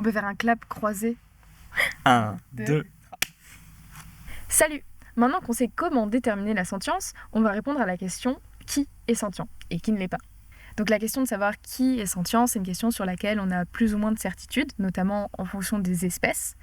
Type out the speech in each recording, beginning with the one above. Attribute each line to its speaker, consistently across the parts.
Speaker 1: On peut faire un clap croisé.
Speaker 2: 1, 2.
Speaker 1: Salut! Maintenant qu'on sait comment déterminer la sentience, on va répondre à la question qui est sentient et qui ne l'est pas. Donc la question de savoir qui est sentient, c'est une question sur laquelle on a plus ou moins de certitude, notamment en fonction des espèces.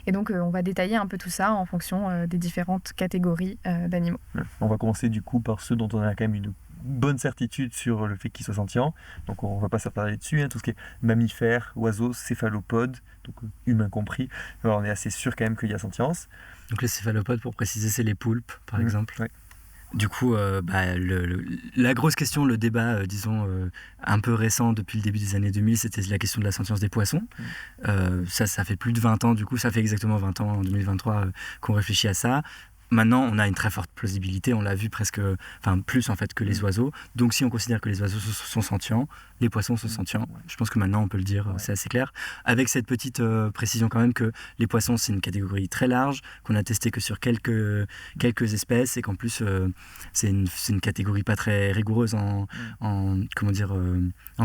Speaker 1: Et donc on va détailler un peu tout ça en fonction des différentes catégories d'animaux.
Speaker 3: On va commencer du coup par ceux dont on a quand même une bonne certitude sur le fait qu'ils soient sentients. Donc on ne va pas s'attarder dessus, tout ce qui est mammifères, oiseaux, céphalopodes, donc humains compris. Alors, on est assez sûr quand même qu'il y a sentience.
Speaker 2: Donc les céphalopodes, pour préciser, c'est les poulpes, par exemple.
Speaker 3: Ouais.
Speaker 2: Du coup, la grosse question, le débat, un peu récent depuis le début des années 2000, c'était la question de la sentience des poissons. Ça fait plus de 20 ans, du coup, ça fait exactement 20 ans, en 2023, qu'on réfléchit à ça. Maintenant, on a une très forte plausibilité, on l'a vu plus en fait que les oiseaux. Donc si on considère que les oiseaux sont sentients, les poissons sont sentients. Je pense que maintenant on peut le dire, c'est assez clair. Avec cette petite précision quand même que les poissons c'est une catégorie très large, qu'on a testé que sur quelques espèces et qu'en plus c'est une catégorie pas très rigoureuse en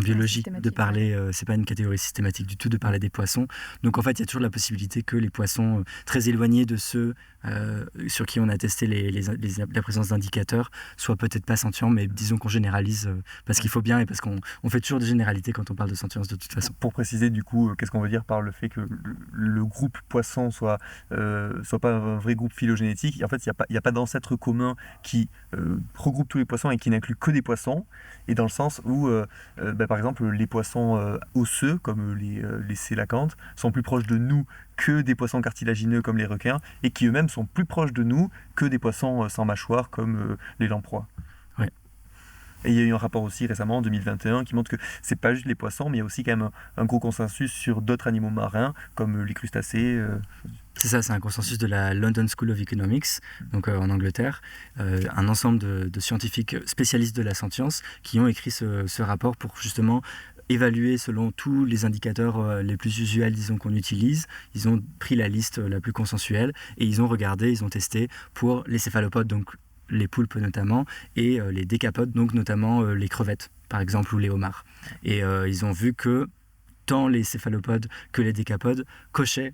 Speaker 2: biologie de parler. C'est pas une catégorie systématique du tout de parler des poissons. Donc en fait il y a toujours la possibilité que les poissons très éloignés de ceux sur qui on a testé la présence d'indicateurs soient peut-être pas sentients, mais disons qu'on généralise parce qu'il faut bien et parce qu'on fait toujours des généralités quand on parle de sentience de toute façon.
Speaker 3: Pour préciser du coup, qu'est-ce qu'on veut dire par le fait que le groupe poisson soit pas un vrai groupe phylogénétique. En fait, il n'y a pas d'ancêtre commun qui regroupe tous les poissons et qui n'inclut que des poissons. Et dans le sens où, par exemple, les poissons osseux, comme les sélacantes, sont plus proches de nous que des poissons cartilagineux comme les requins, et qui eux-mêmes sont plus proches de nous que des poissons sans mâchoire comme les lamproies.
Speaker 2: Ouais.
Speaker 3: Et il y a eu un rapport aussi récemment en 2021 qui montre que c'est pas juste les poissons, mais il y a aussi quand même un gros consensus sur d'autres animaux marins comme les crustacés.
Speaker 2: C'est ça, c'est un consensus de la London School of Economics, donc en Angleterre, un ensemble de scientifiques spécialistes de la sentience qui ont écrit ce rapport pour justement évaluer selon tous les indicateurs les plus usuels, disons, qu'on utilise. Ils ont pris la liste la plus consensuelle et ils ont regardé, ils ont testé pour les céphalopodes, donc les poulpes notamment, et les décapodes, donc notamment les crevettes, par exemple, ou les homards. Et ils ont vu que tant les céphalopodes que les décapodes cochaient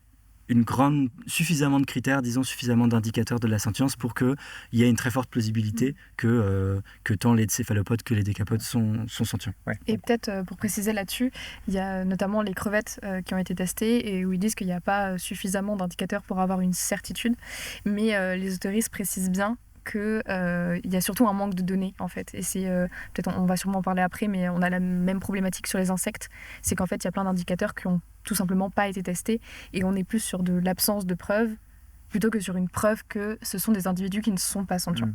Speaker 2: suffisamment de critères, disons suffisamment d'indicateurs de la sentience pour qu'il y ait une très forte plausibilité que tant les céphalopodes que les décapodes sont sentients.
Speaker 3: Ouais.
Speaker 1: Et peut-être pour préciser là-dessus, il y a notamment les crevettes qui ont été testées et où ils disent qu'il n'y a pas suffisamment d'indicateurs pour avoir une certitude, mais les autoristes précisent bien qu'il y a surtout un manque de données en fait, et c'est peut-être on va sûrement en parler après, mais on a la même problématique sur les insectes, c'est qu'en fait il y a plein d'indicateurs qui ont tout simplement pas été testés et on est plus sur de l'absence de preuves plutôt que sur une preuve que ce sont des individus qui ne sont pas sentients.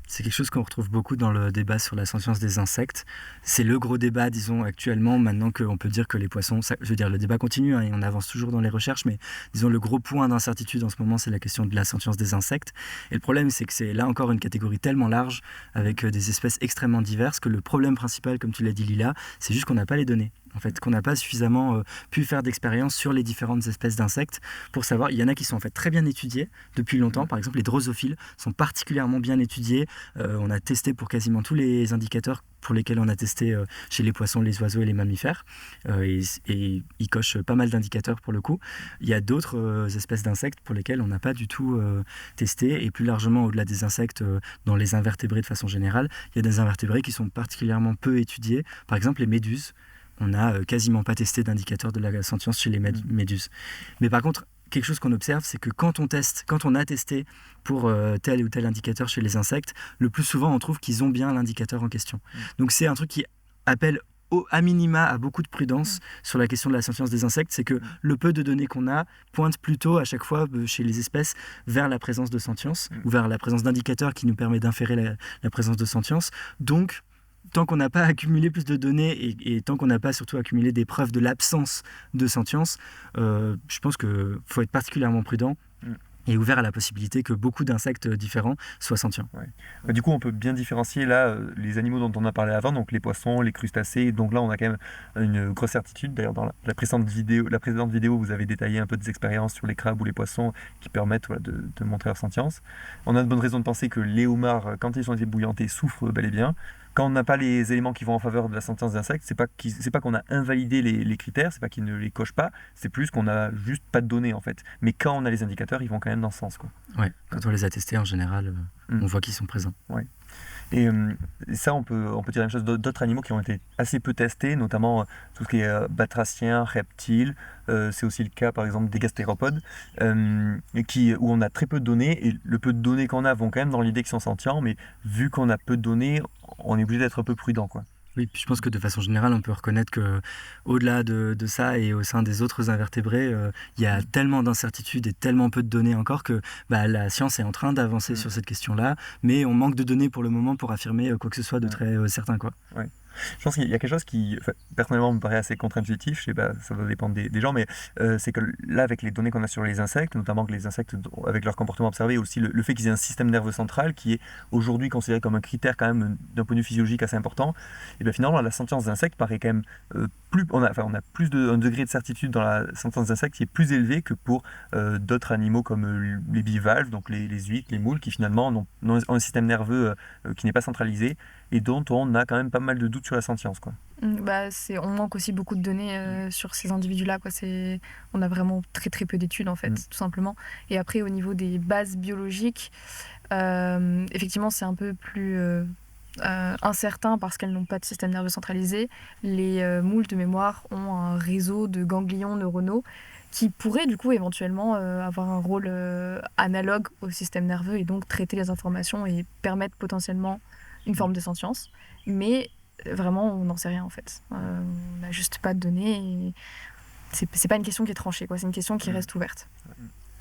Speaker 2: C'est quelque chose qu'on retrouve beaucoup dans le débat sur la sentience des insectes. C'est le gros débat, disons, actuellement, maintenant qu'on peut dire que les poissons... le débat continue et on avance toujours dans les recherches, mais disons, le gros point d'incertitude en ce moment, c'est la question de la sentience des insectes. Et le problème, c'est que c'est là encore une catégorie tellement large, avec des espèces extrêmement diverses, que le problème principal, comme tu l'as dit Lila, c'est juste qu'on n'a pas les données. En fait, qu'on n'a pas suffisamment pu faire d'expériences sur les différentes espèces d'insectes pour savoir. Il y en a qui sont en fait très bien étudiées depuis longtemps. Par exemple, les drosophiles sont particulièrement bien étudiés. On a testé pour quasiment tous les indicateurs pour lesquels on a testé chez les poissons, les oiseaux et les mammifères. Et ils cochent pas mal d'indicateurs pour le coup. Il y a d'autres espèces d'insectes pour lesquelles on n'a pas du tout testé. Et plus largement, au-delà des insectes, dans les invertébrés de façon générale, il y a des invertébrés qui sont particulièrement peu étudiés. Par exemple, les méduses. On n'a quasiment pas testé d'indicateurs de la sentience chez les méduses. Mais par contre, quelque chose qu'on observe, c'est que quand on a testé pour tel ou tel indicateur chez les insectes, le plus souvent, on trouve qu'ils ont bien l'indicateur en question. Donc c'est un truc qui appelle à minima à beaucoup de prudence sur la question de la sentience des insectes, c'est que le peu de données qu'on a pointe plutôt à chaque fois chez les espèces vers la présence de sentience ou vers la présence d'indicateurs qui nous permet d'inférer la présence de sentience. Donc, tant qu'on n'a pas accumulé plus de données et tant qu'on n'a pas surtout accumulé des preuves de l'absence de sentience, je pense qu'il faut être particulièrement prudent et ouvert à la possibilité que beaucoup d'insectes différents soient sentients.
Speaker 3: Ouais. Du coup, on peut bien différencier là les animaux dont on a parlé avant, donc les poissons, les crustacés. Donc là, on a quand même une grosse certitude. D'ailleurs, dans la précédente vidéo, vous avez détaillé un peu des expériences sur les crabes ou les poissons qui permettent de montrer leur sentience. On a de bonnes raisons de penser que les homards, quand ils sont ébouillantés, souffrent bel et bien. quand on n'a pas les éléments qui vont en faveur de la sentience des insectes, c'est pas qu'on a invalidé les critères, c'est pas qu'ils ne les cochent pas, c'est plus qu'on n'a juste pas de données en fait. Mais quand on a les indicateurs, ils vont quand même dans ce sens, quoi.
Speaker 2: Ouais, quand on les a testés en général, on voit qu'ils sont présents.
Speaker 3: Ouais. Et ça, on peut dire la même chose d'autres animaux qui ont été assez peu testés, notamment tout ce qui est batraciens, reptiles. C'est aussi le cas, par exemple, des gastéropodes, où on a très peu de données. Et le peu de données qu'on a vont quand même dans l'idée qu'ils sont sentients, mais vu qu'on a peu de données, on est obligé d'être un peu prudent, quoi.
Speaker 2: Oui, puis je pense que de façon générale, on peut reconnaître que au-delà de ça et au sein des autres invertébrés, il y a tellement d'incertitudes et tellement peu de données encore que la science est en train d'avancer sur cette question-là, mais on manque de données pour le moment pour affirmer quoi que ce soit de très certain, quoi.
Speaker 3: Ouais. Je pense qu'il y a quelque chose qui, personnellement, me paraît assez contre-intuitif. Je sais pas, ça va dépendre des gens, mais c'est que là, avec les données qu'on a sur les insectes, notamment que les insectes, avec leur comportement observé, aussi le fait qu'ils aient un système nerveux central qui est aujourd'hui considéré comme un critère quand même d'un point de vue physiologique assez important, et bien finalement, la sentience des insectes paraît quand même on a un degré de certitude dans la sentience des insectes qui est plus élevé que pour d'autres animaux comme les bivalves, donc les huîtres, les moules, qui finalement ont un système nerveux qui n'est pas centralisé et dont on a quand même pas mal de doutes sur la sentience, quoi.
Speaker 1: On manque aussi beaucoup de données sur ces individus-là, quoi. On a vraiment très très peu d'études en fait, tout simplement. Et après, au niveau des bases biologiques, effectivement, c'est un peu plus incertain parce qu'elles n'ont pas de système nerveux centralisé. Les moules de mémoire ont un réseau de ganglions neuronaux qui pourraient du coup éventuellement avoir un rôle analogue au système nerveux et donc traiter les informations et permettre potentiellement une forme de sentience. Mais vraiment, on n'en sait rien en fait. On n'a juste pas de données. Et c'est pas une question qui est tranchée, quoi. C'est une question qui reste ouverte.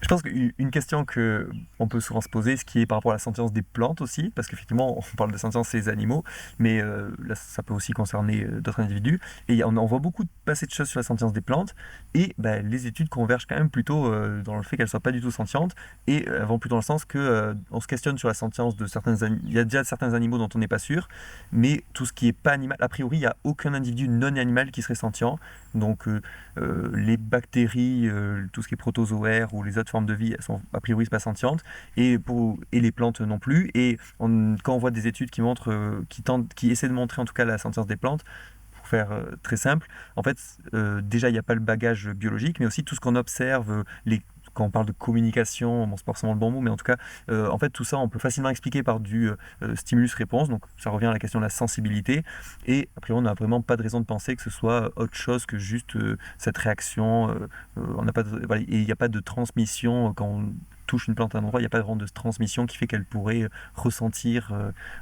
Speaker 3: Je pense qu'une question qu'on peut souvent se poser, ce qui est par rapport à la sentience des plantes aussi, parce qu'effectivement, on parle de sentience des animaux, mais là, ça peut aussi concerner d'autres individus. Et on voit beaucoup passer de choses sur la sentience des plantes, et les études convergent quand même plutôt dans le fait qu'elles ne soient pas du tout sentientes, et elles vont plutôt dans le sens qu'on se questionne sur la sentience de certains animaux. Il y a déjà certains animaux dont on n'est pas sûr, mais tout ce qui n'est pas animal, a priori, il n'y a aucun individu non animal qui serait sentient. Donc les bactéries, tout ce qui est protozoaire ou les autres formes de vie, elles sont a priori pas sentientes, et les plantes non plus. Et quand on voit des études qui montrent, qui essaient de montrer en tout cas la sentience des plantes, pour faire très simple, en fait, déjà il n'y a pas le bagage biologique, mais aussi tout ce qu'on observe, quand on parle de communication, bon, c'est pas forcément le bon mot, mais en tout cas, en fait, tout ça, on peut facilement expliquer par du stimulus-réponse. Donc, ça revient à la question de la sensibilité. Et après, on n'a vraiment pas de raison de penser que ce soit autre chose que juste cette réaction. Il n'y a pas de transmission quand on touche une plante à un endroit. Il n'y a pas vraiment de transmission qui fait qu'elle pourrait ressentir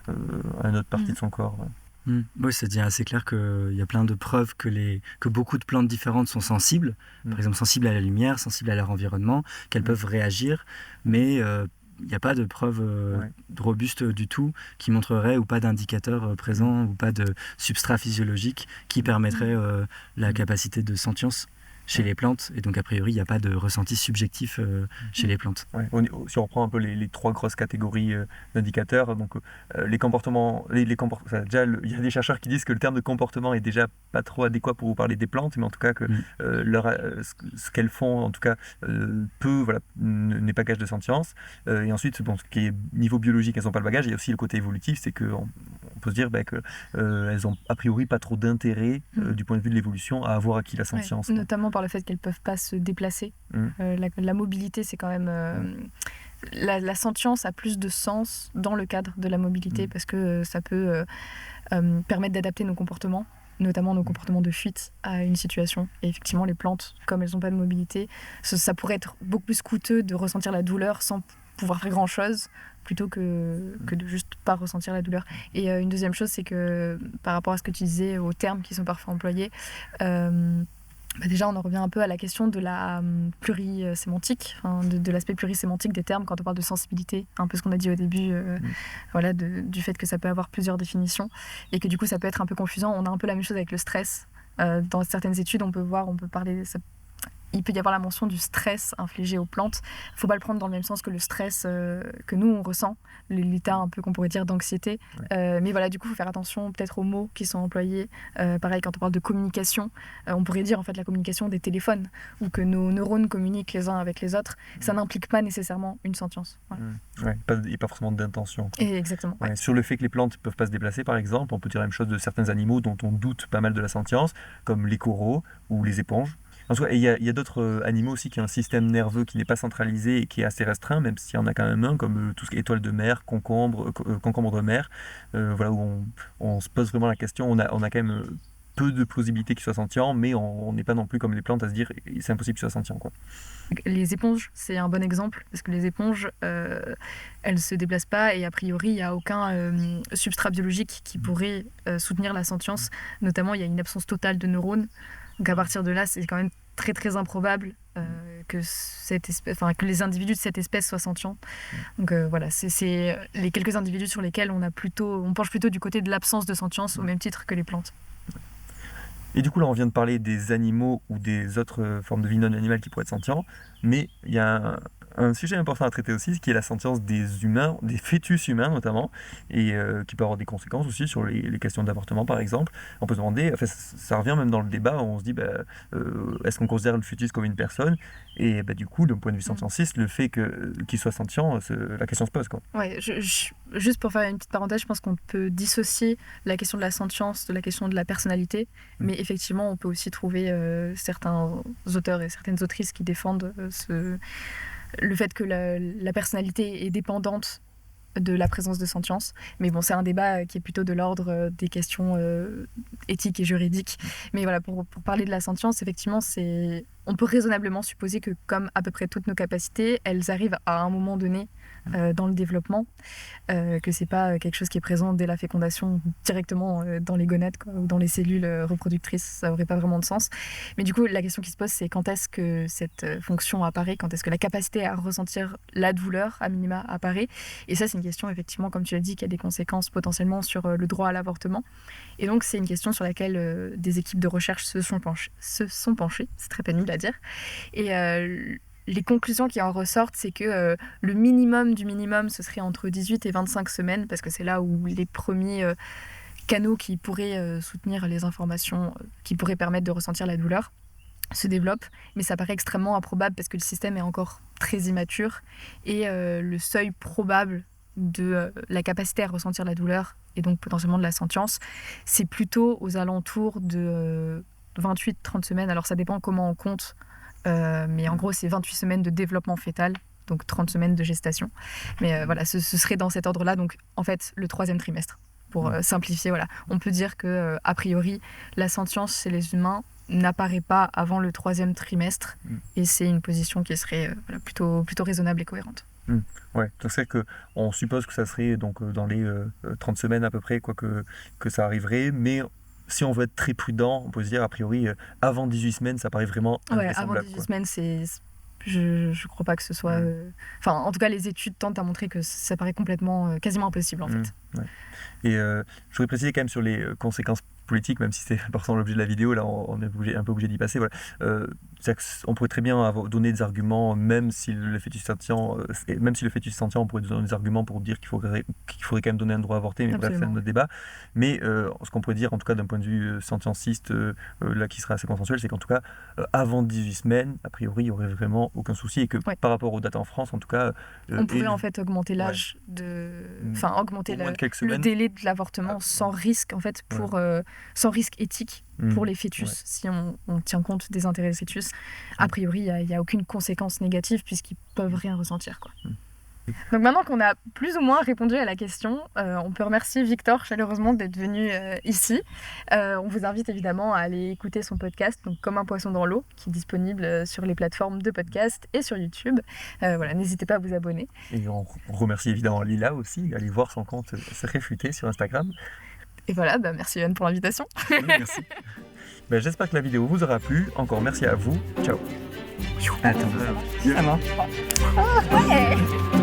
Speaker 3: à une autre partie de son corps. Ouais.
Speaker 2: Oui, c'est déjà assez clair qu'il y a plein de preuves que beaucoup de plantes différentes sont sensibles, par exemple sensibles à la lumière, sensibles à leur environnement, qu'elles peuvent réagir, mais il n'y a pas de preuves robustes du tout qui montreraient ou pas d'indicateurs présents ou pas de substrat physiologique qui permettrait la capacité de sentience chez les plantes, et donc a priori il n'y a pas de ressenti subjectif chez les plantes.
Speaker 3: Ouais. Si on reprend un peu les trois grosses catégories d'indicateurs, donc les comportements, déjà il y a des chercheurs qui disent que le terme de comportement est déjà pas trop adéquat pour vous parler des plantes, mais en tout cas que ce qu'elles font en tout cas n'est pas gage de sentience. Et ensuite, ce qui est niveau biologique, elles n'ont pas le bagage. Il y a aussi le côté évolutif, c'est qu'on peut se dire qu'elles ont a priori pas trop d'intérêt du point de vue de l'évolution à avoir acquis la sentience.
Speaker 1: Notamment par le fait qu'elles ne peuvent pas se déplacer. La mobilité, c'est quand même... La sentience a plus de sens dans le cadre de la mobilité parce que ça peut permettre d'adapter nos comportements, notamment nos comportements de fuite à une situation. Et effectivement, les plantes, comme elles n'ont pas de mobilité, ça pourrait être beaucoup plus coûteux de ressentir la douleur sans pouvoir faire grand-chose plutôt que de juste pas ressentir la douleur. Et une deuxième chose, c'est que par rapport à ce que tu disais, aux termes qui sont parfois employés, déjà, on en revient un peu à la question de la plurisémantique, de l'aspect plurisémantique des termes quand on parle de sensibilité, un peu ce qu'on a dit au début, du fait que ça peut avoir plusieurs définitions et que du coup ça peut être un peu confusant. On a un peu la même chose avec le stress. Dans certaines études, on peut parler il peut y avoir la mention du stress infligé aux plantes. Il ne faut pas le prendre dans le même sens que le stress que nous, on ressent, l'état un peu qu'on pourrait dire d'anxiété. Mais voilà, du coup, il faut faire attention peut-être aux mots qui sont employés. Pareil, quand on parle de communication, on pourrait dire en fait la communication des téléphones, ou que nos neurones communiquent les uns avec les autres. Ça n'implique pas nécessairement une sentience.
Speaker 3: Voilà. Il n'y a pas forcément d'intention.
Speaker 1: Exactement.
Speaker 3: Ouais. Sur le fait que les plantes ne peuvent pas se déplacer, par exemple, on peut dire la même chose de certains animaux dont on doute pas mal de la sentience, comme les coraux ou les éponges. En tout cas, il y a d'autres animaux aussi qui ont un système nerveux qui n'est pas centralisé et qui est assez restreint, même s'il y en a quand même un, comme tout ce qui est étoile de mer, concombre de mer, voilà, où on se pose vraiment la question. On a quand même peu de plausibilité qu'il soit sentient, mais on n'est pas non plus comme les plantes à se dire c'est impossible qu'il soit sentient, quoi.
Speaker 1: Les éponges, c'est un bon exemple, parce que les éponges, elles ne se déplacent pas, et a priori, il n'y a aucun substrat biologique qui pourrait soutenir la sentience. Notamment, il y a une absence totale de neurones. Donc à partir de là, c'est quand même très très improbable que les individus de cette espèce soient sentients. Donc voilà, c'est les quelques individus sur lesquels on penche plutôt du côté de l'absence de sentience, au même titre que les plantes.
Speaker 3: Et du coup, là, on vient de parler des animaux ou des autres formes de vie non animales qui pourraient être sentients, mais il y a un sujet important à traiter aussi, qui est la sentience des humains, des fœtus humains notamment, et qui peut avoir des conséquences aussi sur les questions d'avortement, par exemple. On peut se demander, enfin, ça revient même dans le débat, on se dit, est-ce qu'on considère le fœtus comme une personne ? Et du coup, d'un point de vue scientifique, le fait qu'il soit sentient, la question se pose, quoi.
Speaker 1: Ouais, juste pour faire une petite parenthèse, je pense qu'on peut dissocier la question de la sentience de la question de la personnalité, mais effectivement, on peut aussi trouver certains auteurs et certaines autrices qui défendent le fait que la personnalité est dépendante de la présence de sentience. Mais bon, c'est un débat qui est plutôt de l'ordre des questions éthiques et juridiques. Mais voilà, pour parler de la sentience, effectivement, on peut raisonnablement supposer que, comme à peu près toutes nos capacités, elles arrivent à un moment donné dans le développement, que c'est pas quelque chose qui est présent dès la fécondation directement dans les gonades, quoi, ou dans les cellules reproductrices. Ça aurait pas vraiment de sens. Mais du coup, la question qui se pose, c'est quand est-ce que cette fonction apparaît, quand est-ce que la capacité à ressentir la douleur, à minima, apparaît. Et ça, c'est une question, effectivement, comme tu l'as dit, qui a des conséquences potentiellement sur le droit à l'avortement. Et donc, c'est une question sur laquelle des équipes de recherche se sont penchées. C'est très pénible à dire. Et les conclusions qui en ressortent, c'est que le minimum du minimum, ce serait entre 18 et 25 semaines, parce que c'est là où les premiers canaux qui pourraient soutenir les informations, qui pourraient permettre de ressentir la douleur, se développent. Mais ça paraît extrêmement improbable parce que le système est encore très immature, et le seuil probable de la capacité à ressentir la douleur, et donc potentiellement de la sentience, c'est plutôt aux alentours de 28-30 semaines. Alors ça dépend comment on compte, mais en gros c'est 28 semaines de développement fœtal, donc 30 semaines de gestation. Mais voilà, ce serait dans cet ordre-là, donc en fait le 3e trimestre. Pour simplifier, voilà. On peut dire que a priori, la sentience chez les humains n'apparaît pas avant le 3e trimestre, et c'est une position qui serait plutôt raisonnable et cohérente.
Speaker 3: Ouais, donc c'est qu'on suppose que ça serait donc dans les 30 semaines à peu près, quoi, que ça arriverait, mais si on veut être très prudent, on peut se dire a priori avant 18 semaines, ça paraît vraiment invraisemblable.
Speaker 1: Avant 18 semaines, je crois pas que ce soit... Enfin, en tout cas, les études tentent à montrer que ça paraît complètement, quasiment impossible en fait.
Speaker 3: Ouais. Et je voudrais préciser quand même sur les conséquences politiques, même si c'est important l'objet de la vidéo, là on est un peu obligé d'y passer. Voilà. On pourrait très bien donner des arguments, même si le fœtus sentient, on pourrait donner des arguments pour dire qu'il faudrait quand même donner un droit à avorter, mais bref, c'est un autre débat. Mais ce qu'on pourrait dire, en tout cas d'un point de vue scientificiste, là qui sera assez consensuel, c'est qu'en tout cas, avant 18 semaines, a priori, il n'y aurait vraiment aucun souci, et que par rapport aux dates en France, en tout cas...
Speaker 1: on pourrait en fait augmenter l'âge augmenter le délai de l'avortement sans risque, en fait, sans risque éthique pour les fœtus, si on tient compte des intérêts des fœtus. A priori, il n'y a aucune conséquence négative puisqu'ils peuvent rien ressentir, quoi. Donc maintenant qu'on a plus ou moins répondu à la question, on peut remercier Victor chaleureusement d'être venu ici. On vous invite évidemment à aller écouter son podcast, donc Comme un poisson dans l'eau, qui est disponible sur les plateformes de podcast et sur YouTube. Voilà, n'hésitez pas à vous abonner.
Speaker 3: Et on remercie évidemment Lila aussi, allez voir son compte Se Réfuter sur Instagram.
Speaker 1: Et voilà, merci Yann pour l'invitation.
Speaker 3: Oui, merci. J'espère que la vidéo vous aura plu. Encore merci à vous. Ciao.
Speaker 2: Attends, ça va.
Speaker 1: Ouais.